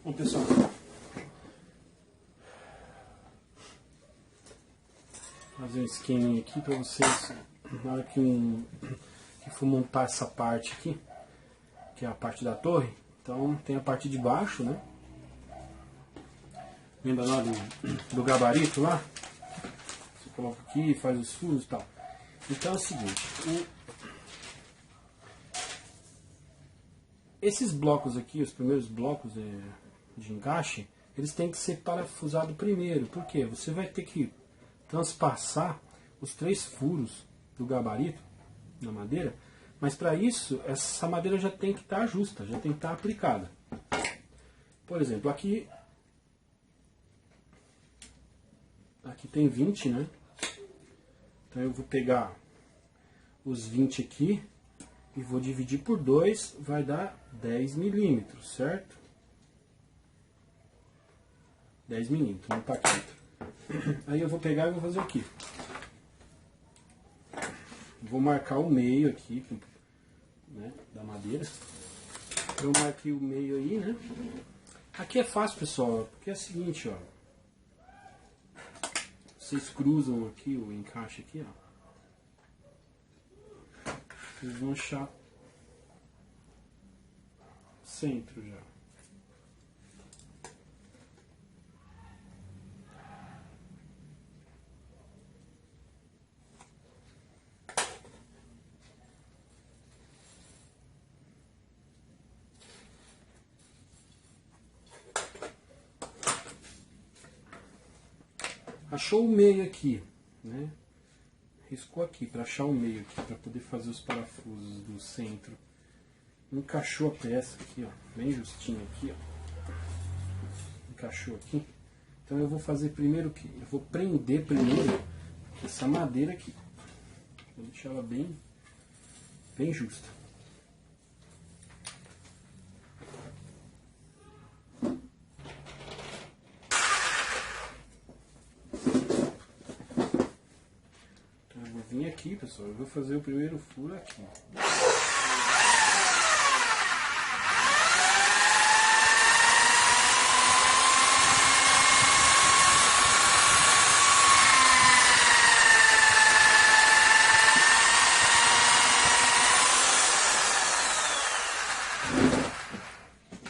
Bom, pessoal, fazer um esquema aqui para vocês, na hora que for montar essa parte aqui, que é a parte da torre. Então tem a parte de baixo, né? Lembra lá do gabarito lá? Você coloca aqui, faz os furos e tal. Então é o seguinte, esses blocos aqui, os primeiros blocos de encaixe, eles têm que ser parafusados primeiro. Por quê? Você vai ter que transpassar os 3 furos do gabarito na madeira, mas para isso essa madeira já tem que estar justa, já tem que estar aplicada. Por exemplo, aqui tem 20, né? Então eu vou pegar os 20 aqui e vou dividir por 2, vai dar 10 milímetros, certo? 10 milímetros, não tá quente. Aí eu vou pegar e vou fazer o quê? Vou marcar o meio aqui, né, da madeira. Eu marquei o meio aí, né? Aqui é fácil, pessoal, porque é o seguinte, ó. Vocês cruzam aqui o encaixe aqui, ó. Vocês vão achar centro já. Achou o meio aqui, né? Riscou aqui para achar o meio aqui, para poder fazer os parafusos do centro. Encaixou a peça aqui, ó, bem justinho aqui, ó. Encaixou aqui. Então eu vou fazer primeiro o que? Eu vou prender primeiro essa madeira aqui. Vou deixar ela bem justa. Então eu vou vir aqui, pessoal, eu vou fazer o primeiro furo aqui.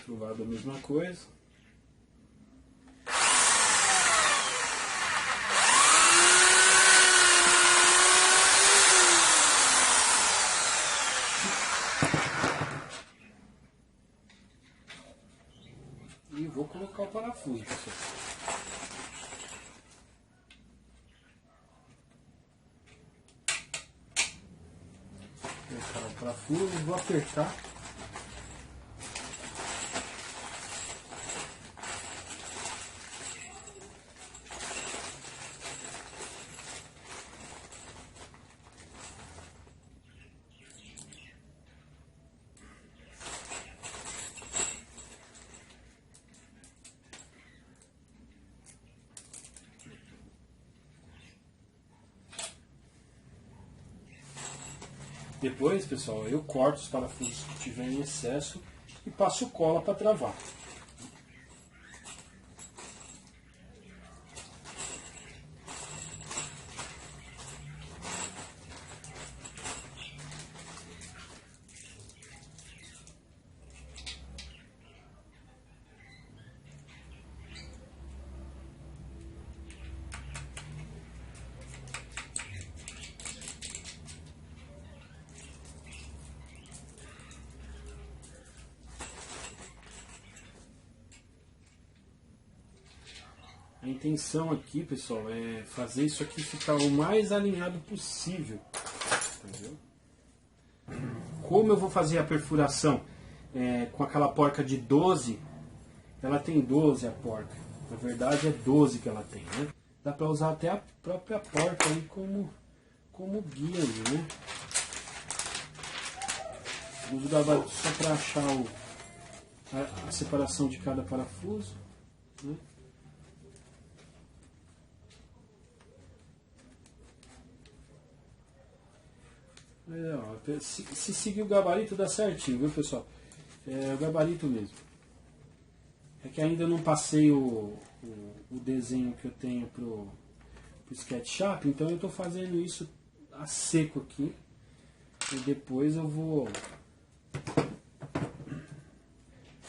Do lado a mesma coisa. E vou colocar o parafuso, pessoal. Vou colocar o parafuso e vou apertar. Depois, pessoal, eu corto os parafusos que tiver em excesso e passo cola para travar. A intenção aqui, pessoal, é fazer isso aqui ficar o mais alinhado possível. Entendeu? Como eu vou fazer a perfuração com aquela porca de 12, ela tem 12 a porca. Na verdade é 12 que ela tem, né? Dá para usar até a própria porca aí como guia, né? Uso o gabarito só para achar a separação de cada parafuso, né? Se seguir o gabarito dá certinho, viu, pessoal? É o gabarito mesmo. É que ainda eu não passei o desenho que eu tenho pro SketchUp, então eu estou fazendo isso a seco aqui. E depois eu vou...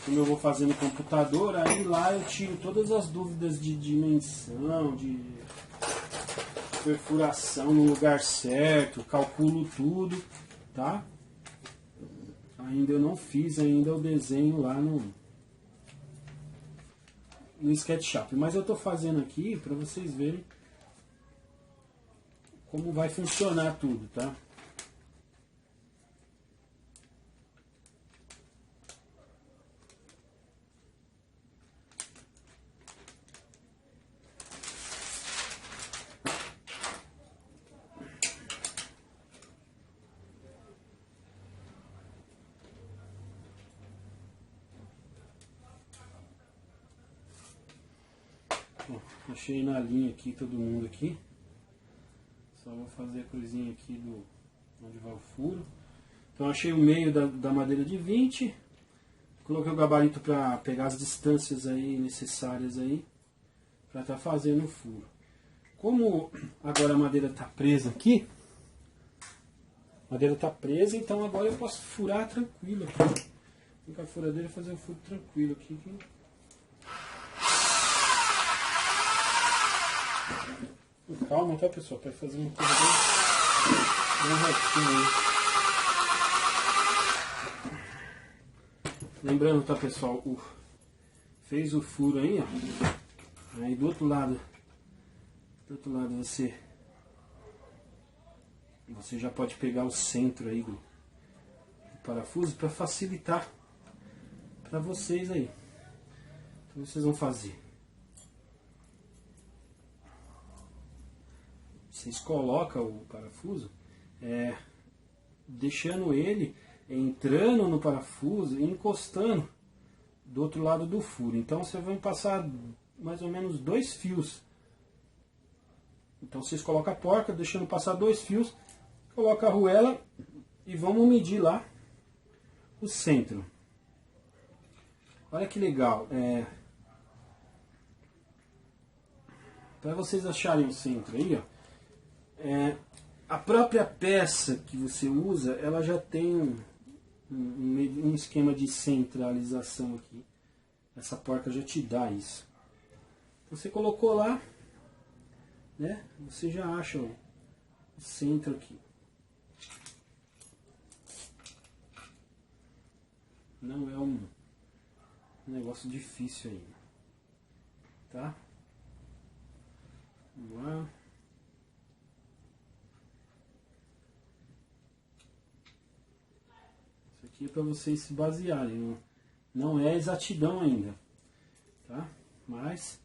Como eu vou fazer no computador, aí lá eu tiro todas as dúvidas de dimensão, de perfuração no lugar certo, calculo tudo, tá? Ainda eu não fiz ainda o desenho lá no SketchUp, mas eu estou fazendo aqui para vocês verem como vai funcionar tudo, tá? Bom, achei na linha aqui, todo mundo aqui. Só vou fazer a cruzinha aqui do onde vai o furo. Então achei o meio da madeira de 20. Coloquei o gabarito para pegar as distâncias aí necessárias aí para estar fazendo o furo. Como agora a madeira está presa aqui, a madeira está presa, então agora eu posso furar tranquilo aqui. Com a furadeira fazer um furo tranquilo aqui. Com calma, tá, pessoal? Para fazer uma coisa bem retinha aí. Lembrando, tá, pessoal? Fez o furo aí, ó. Aí do outro lado você já pode pegar o centro aí do parafuso para facilitar para vocês aí. Então vocês vão fazer. Vocês colocam o parafuso, deixando ele entrando no parafuso e encostando do outro lado do furo. Então você vai passar mais ou menos 2 fios. Então vocês colocam a porca, deixando passar 2 fios, coloca a arruela e vamos medir lá o centro. Olha que legal. Para vocês acharem o centro aí, ó. A própria peça que você usa, ela já tem um esquema de centralização aqui. Essa porca já te dá isso. Você colocou lá, né? Você já acha o centro aqui. Não é um negócio difícil ainda, tá? Vamos lá. Isso aqui é para vocês se basearem. Não é exatidão ainda, tá? Mas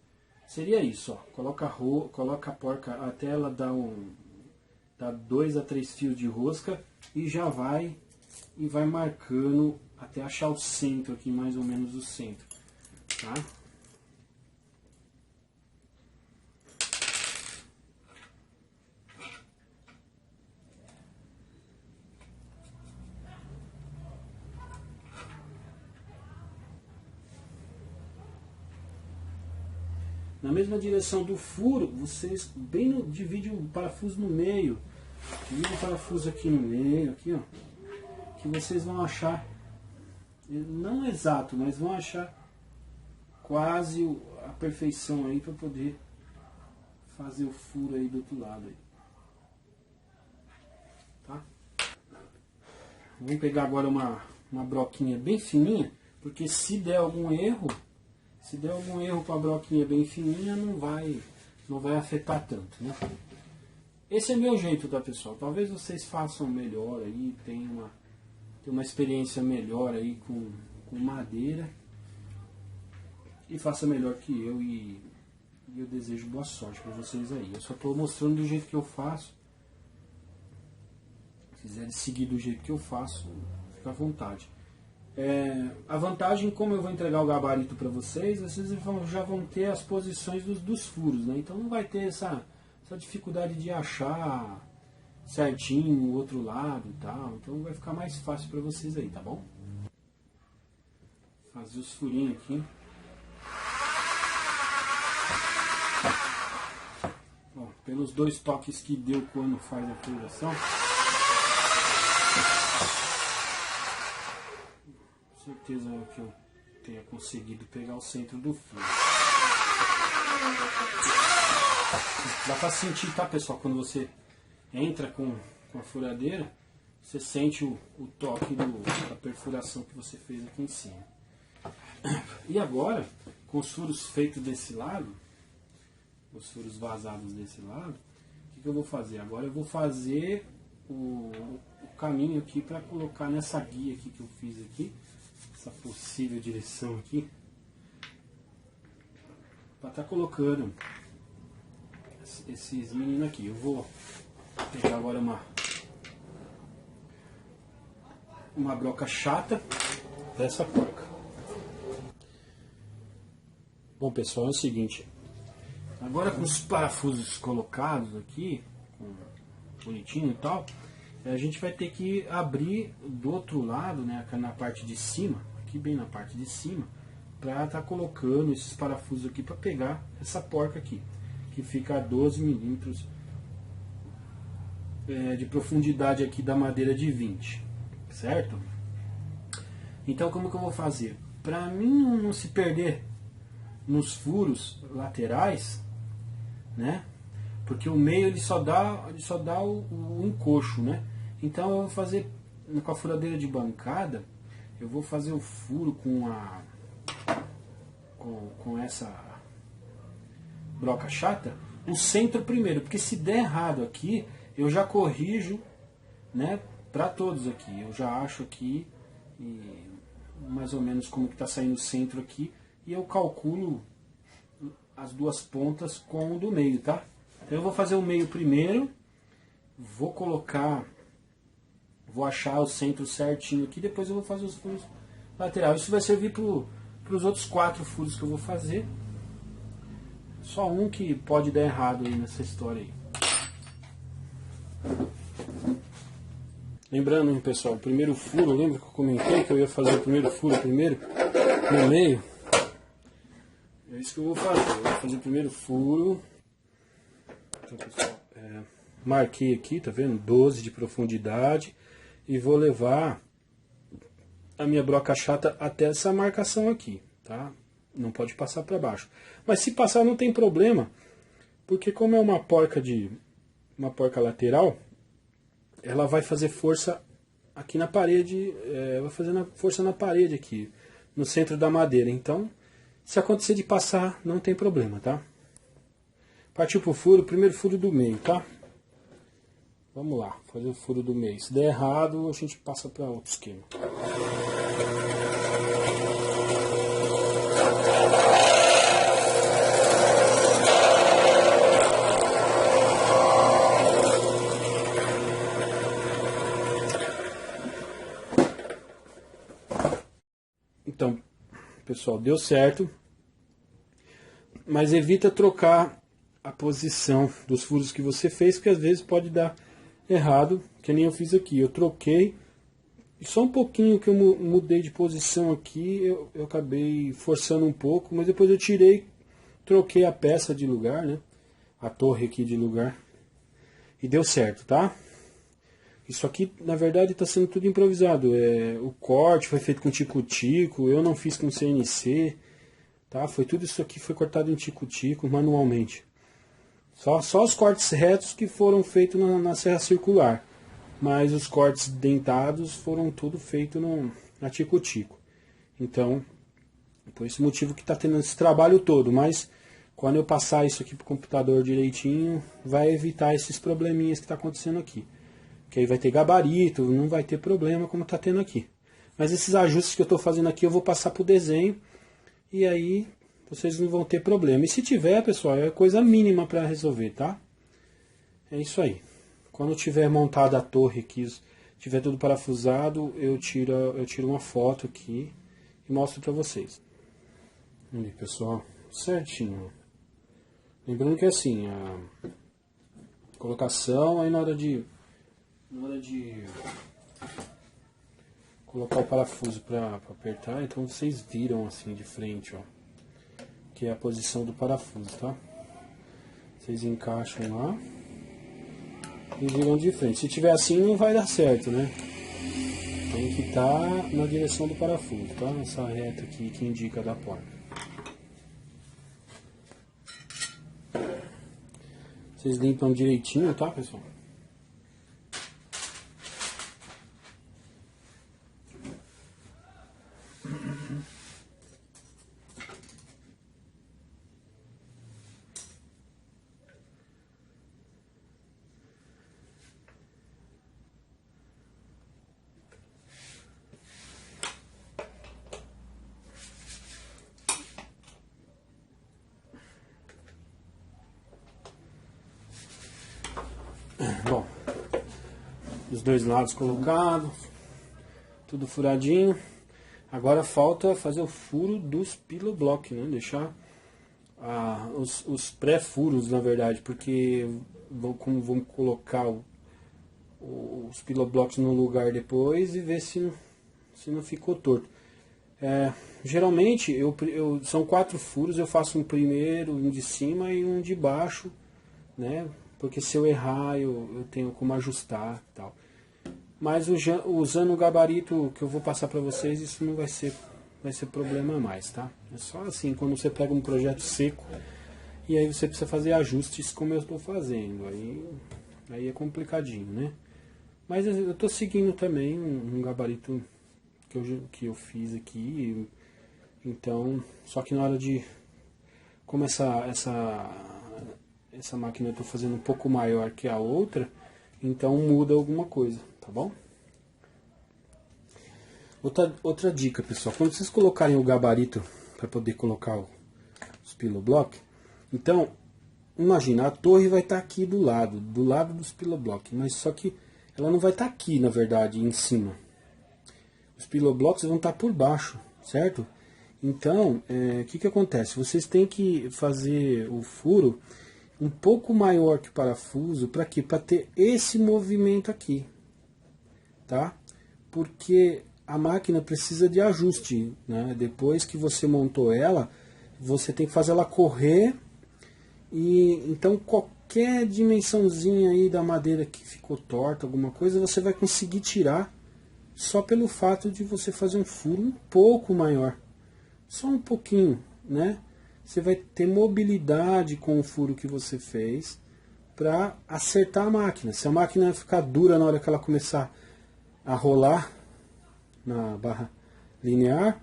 seria isso, ó. Coloca a porca até ela dar 2 a 3 fios de rosca e já vai marcando até achar o centro aqui, mais ou menos o centro, tá? Na mesma direção do furo, vocês dividem o parafuso no meio. Divide o parafuso aqui no meio, aqui, ó. Que vocês vão achar, não exato, mas vão achar quase a perfeição aí para poder fazer o furo aí do outro lado aí. Tá? Vamos pegar agora uma broquinha bem fininha, porque se der algum erro com a broquinha bem fininha, não vai afetar tanto, né? Esse é meu jeito, tá, pessoal? Talvez vocês façam melhor aí, tenham uma experiência melhor aí com madeira e faça melhor que eu, e eu desejo boa sorte para vocês aí. Eu só estou mostrando do jeito que eu faço. Se quiserem seguir do jeito que eu faço, fica à vontade. A vantagem, como eu vou entregar o gabarito para vocês já vão ter as posições dos furos, né? Então não vai ter essa dificuldade de achar certinho o outro lado e tal. Então vai ficar mais fácil para vocês aí, tá bom? Fazer os furinhos aqui. Ó, pelos 2 toques que deu quando faz a perfuração, com certeza que eu tenha conseguido pegar o centro do furo. Dá pra sentir, tá, pessoal? Quando você entra com a furadeira, você sente o toque da perfuração que você fez aqui em cima. E agora, com os furos feitos desse lado, os furos vazados desse lado, o que eu vou fazer? Agora eu vou fazer o caminho aqui para colocar nessa guia aqui que eu fiz aqui, essa possível direção aqui, para estar colocando esses meninos aqui. Eu vou pegar agora uma broca chata dessa porca. Bom, pessoal, é o seguinte, agora com os parafusos colocados aqui, bonitinho e tal, a gente vai ter que abrir do outro lado, né, na parte de cima, aqui bem na parte de cima, para estar colocando esses parafusos aqui para pegar essa porca aqui, que fica a 12 milímetros de profundidade aqui da madeira de 20, certo? Então como que eu vou fazer? Para mim não se perder nos furos laterais, né? Porque o meio ele só dá o encoxo, né? Então eu vou fazer com a furadeira de bancada, eu vou fazer o furo com essa broca chata, o centro primeiro, porque se der errado aqui, eu já corrijo, né, para todos aqui. Eu já acho aqui mais ou menos como que está saindo o centro aqui, e eu calculo as 2 pontas com o do meio, tá? Então eu vou fazer o meio primeiro, vou achar o centro certinho aqui, depois eu vou fazer os furos laterais. Isso vai servir para os outros 4 furos que eu vou fazer. Só um que pode dar errado aí nessa história aí. Lembrando, hein, pessoal, o primeiro furo, lembra que eu comentei que eu ia fazer o primeiro furo primeiro, no meio? É isso que eu vou fazer. Eu vou fazer o primeiro furo. Então, pessoal, marquei aqui, tá vendo? 12 de profundidade. E vou levar a minha broca chata até essa marcação aqui, tá? Não pode passar para baixo. Mas se passar não tem problema, porque como é uma porca lateral, ela vai fazer força aqui na parede, vai fazer força na parede aqui, no centro da madeira. Então, se acontecer de passar, não tem problema, tá? Partiu pro furo, primeiro furo do meio, tá? Vamos lá, fazer o furo do meio. Se der errado, a gente passa para outro esquema. Então, pessoal, deu certo, mas evita trocar a posição dos furos que você fez, porque às vezes pode dar errado, que nem eu fiz aqui. Eu troquei, e só um pouquinho que eu mudei de posição aqui, eu acabei forçando um pouco, mas depois eu tirei, troquei a peça de lugar, né? A torre aqui de lugar, e deu certo, tá? Isso aqui, na verdade, está sendo tudo improvisado. O corte foi feito com tico-tico, eu não fiz com CNC, tá? Tudo isso aqui foi cortado em tico-tico, manualmente. Só os cortes retos que foram feitos na serra circular. Mas os cortes dentados foram tudo feitos na tico-tico. Então, por esse motivo que está tendo esse trabalho todo. Mas, quando eu passar isso aqui para o computador direitinho, vai evitar esses probleminhas que está acontecendo aqui. Que aí vai ter gabarito, não vai ter problema como está tendo aqui. Mas esses ajustes que eu estou fazendo aqui, eu vou passar para o desenho. E aí, vocês não vão ter problema. E se tiver, pessoal, é coisa mínima para resolver, tá? É isso aí. Quando tiver montado a torre aqui, tiver tudo parafusado, eu tiro uma foto aqui e mostro para vocês. Ali, pessoal, certinho. Lembrando que assim, a colocação, aí na hora de colocar o parafuso para apertar, então vocês viram assim de frente, ó, que é a posição do parafuso, tá? Vocês encaixam lá e viram de frente. Se tiver assim não vai dar certo, né? Tem que estar na direção do parafuso, tá? Essa reta aqui que indica da porta. Vocês limpam direitinho, tá, pessoal? Bom, os dois lados colocados, tudo furadinho. Agora falta fazer o furo dos piloblock, né? Deixar os pré-furos, na verdade, porque vamos colocar os piloblocks no lugar depois e ver se não ficou torto. Geralmente são 4 furos, eu faço um primeiro, um de cima e um de baixo, né? Porque se eu errar eu tenho como ajustar e tal. Mas usando o gabarito que eu vou passar para vocês, isso não vai ser problema mais, tá? É só assim, quando você pega um projeto seco e aí você precisa fazer ajustes como eu estou fazendo, aí é complicadinho, né? Mas eu estou seguindo também um gabarito que eu fiz aqui, então, só que na hora de, como essa máquina eu estou fazendo um pouco maior que a outra, então muda alguma coisa, tá bom? Outra dica, pessoal, quando vocês colocarem o gabarito para poder colocar os piloblock, então, imagina, a torre vai estar aqui do lado dos piloblock, mas só que ela não vai estar aqui, na verdade, em cima. Os piloblocks vão estar por baixo, certo? Então, o que acontece? Vocês têm que fazer o furo um pouco maior que o parafuso, para quê? Para ter esse movimento aqui, tá? Porque a máquina precisa de ajuste, né? Depois que você montou ela, você tem que fazer ela correr, e então qualquer dimensãozinha aí da madeira que ficou torta, alguma coisa, você vai conseguir tirar só pelo fato de você fazer um furo um pouco maior, só um pouquinho, né? Você vai ter mobilidade com o furo que você fez para acertar a máquina. Se a máquina ficar dura na hora que ela começar a rolar na barra linear,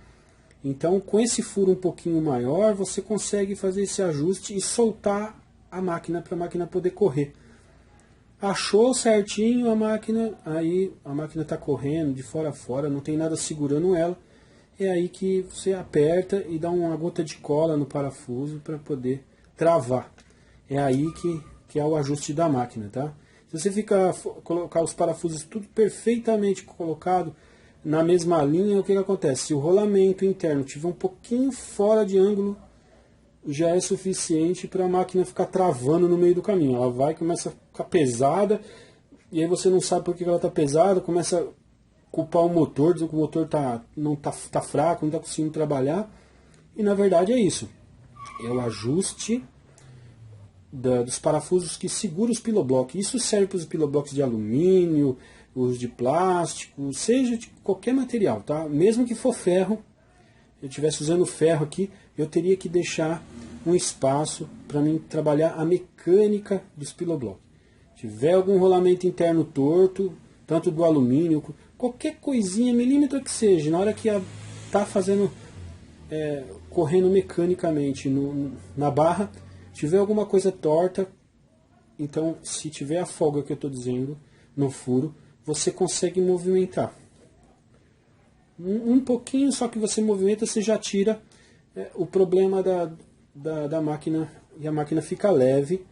então com esse furo um pouquinho maior você consegue fazer esse ajuste e soltar a máquina para a máquina poder correr. Achou certinho a máquina, aí a máquina está correndo de fora a fora, não tem nada segurando ela. É aí que você aperta e dá uma gota de cola no parafuso para poder travar. É aí que é o ajuste da máquina, tá? Se você colocar os parafusos tudo perfeitamente colocado na mesma linha, o que acontece? Se o rolamento interno tiver um pouquinho fora de ângulo, já é suficiente para a máquina ficar travando no meio do caminho. Ela começa a ficar pesada, e aí você não sabe por que ela está pesada, começa a culpar o motor, dizer que o motor tá fraco, não está conseguindo trabalhar, e na verdade é isso. É o ajuste dos parafusos que seguram os piloblock. Isso serve para os piloblocks de alumínio, os de plástico, seja de qualquer material, tá? Mesmo que for ferro, eu estivesse usando ferro aqui, eu teria que deixar um espaço para mim trabalhar a mecânica dos piloblock. Se tiver algum rolamento interno torto, tanto do alumínio, qualquer coisinha, milímetro que seja, na hora que está fazendo, correndo mecanicamente na barra, tiver alguma coisa torta, então se tiver a folga que eu estou dizendo no furo, você consegue movimentar. Um pouquinho só que você movimenta, você já tira o problema da máquina, e a máquina fica leve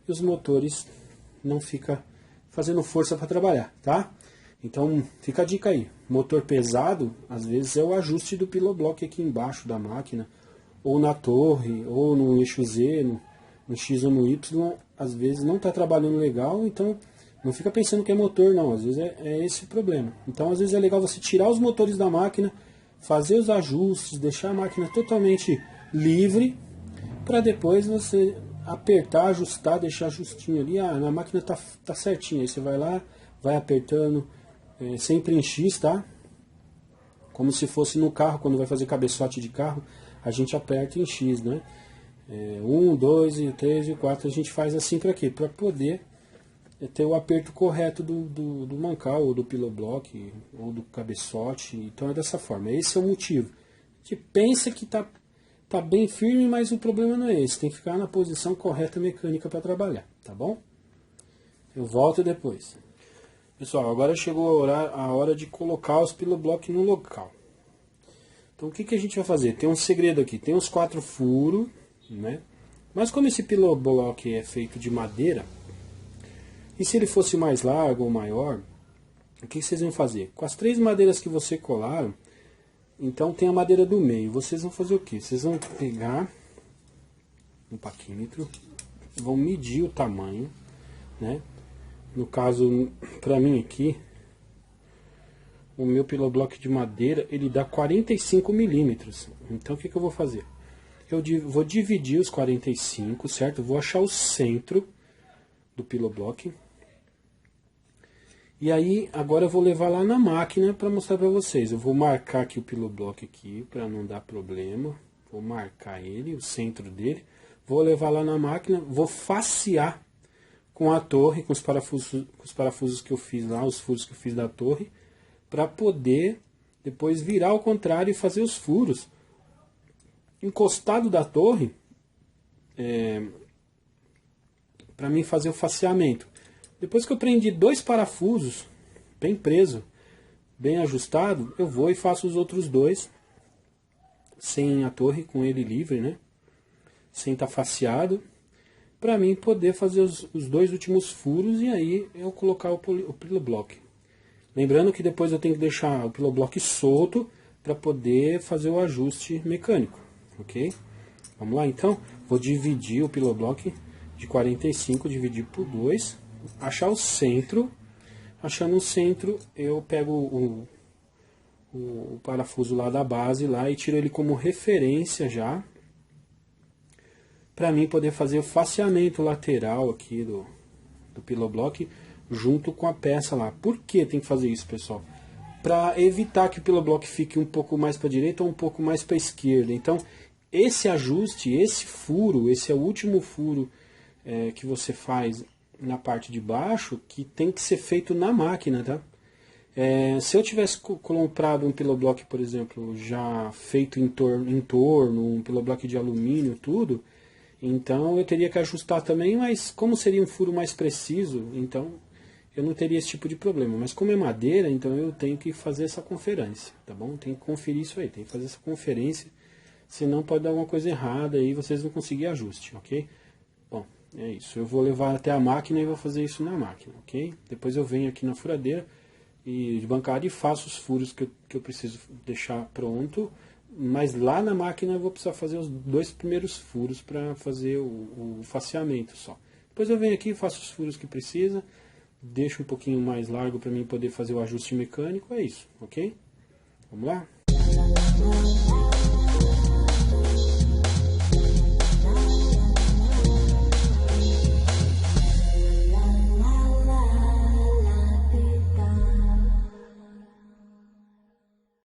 e os motores não ficam fazendo força para trabalhar, tá? Então fica a dica aí, motor pesado às vezes é o ajuste do piloblock aqui embaixo da máquina, ou na torre, ou no eixo Z, no X ou no Y, às vezes não está trabalhando legal, então não fica pensando que é motor não, às vezes é esse o problema. Então às vezes é legal você tirar os motores da máquina, fazer os ajustes, deixar a máquina totalmente livre, para depois você apertar, ajustar, deixar justinho ali. Ah, na máquina tá certinho. Aí você vai lá, vai apertando, sempre em X, tá? Como se fosse no carro, quando vai fazer cabeçote de carro, a gente aperta em X, né? 1, 2, 3 e 4 a gente faz assim para quê? Para poder ter o aperto correto do mancal, ou do pillow block, ou do cabeçote. Então é dessa forma. Esse é o motivo. A gente pensa que tá bem firme, mas o problema não é esse. Tem que ficar na posição correta mecânica para trabalhar, tá bom? Eu volto depois. Pessoal, agora chegou a hora de colocar os pillow block no local. Então o que a gente vai fazer? Tem um segredo aqui. Tem os 4 furos, né? Mas como esse pillow block é feito de madeira, e se ele fosse mais largo ou maior, o que vocês vão fazer? Com as 3 madeiras que você colaram, então tem a madeira do meio. Vocês vão fazer o que? Vocês vão pegar um paquímetro, vão medir o tamanho, né? No caso, para mim aqui, o meu pillow block de madeira, ele dá 45 milímetros. Então o que eu vou fazer? Eu vou dividir os 45, certo? Eu vou achar o centro do pillow block. E aí, agora eu vou levar lá na máquina para mostrar para vocês. Eu vou marcar aqui o pillow block aqui, para não dar problema. Vou marcar ele, o centro dele. Vou levar lá na máquina, vou facear com a torre, com os parafusos que eu fiz lá, os furos que eu fiz da torre, para poder depois virar ao contrário e fazer os furos encostado da torre, para mim fazer o faceamento. Depois que eu prendi 2 parafusos bem preso, bem ajustado, eu vou e faço os outros 2 sem a torre, com ele livre, né? Sem estar faceado, para mim poder fazer os 2 últimos furos e aí eu colocar o pillow block. Lembrando que depois eu tenho que deixar o pillow block solto para poder fazer o ajuste mecânico, ok? Vamos lá então? Vou dividir o pillow block de 45, dividir por 2, achar o centro. Achando o centro, eu pego o parafuso lá da base lá e tiro ele como referência já, para mim poder fazer o faceamento lateral aqui do pillow block junto com a peça lá. Por que tem que fazer isso, pessoal? Para evitar que o pillow block fique um pouco mais para a direita ou um pouco mais para a esquerda. Então, esse ajuste, esse furo, esse é o último furo que você faz na parte de baixo, que tem que ser feito na máquina, tá? Se eu tivesse comprado um pillow block, por exemplo, já feito em torno, um pillow block de alumínio, tudo, então eu teria que ajustar também, mas como seria um furo mais preciso, então eu não teria esse tipo de problema. Mas como é madeira, então eu tenho que fazer essa conferência, tá bom? Tem que conferir isso aí, tem que fazer essa conferência, senão pode dar alguma coisa errada e vocês não conseguirem ajuste, ok? Bom, é isso. Eu vou levar até a máquina e vou fazer isso na máquina, ok? Depois eu venho aqui na furadeira e de bancada e faço os furos que eu preciso deixar pronto, mas lá na máquina eu vou precisar fazer os 2 primeiros furos para fazer o faceamento só. Depois eu venho aqui e faço os furos que precisa, deixo um pouquinho mais largo para mim poder fazer o ajuste mecânico, é isso, ok? Vamos lá?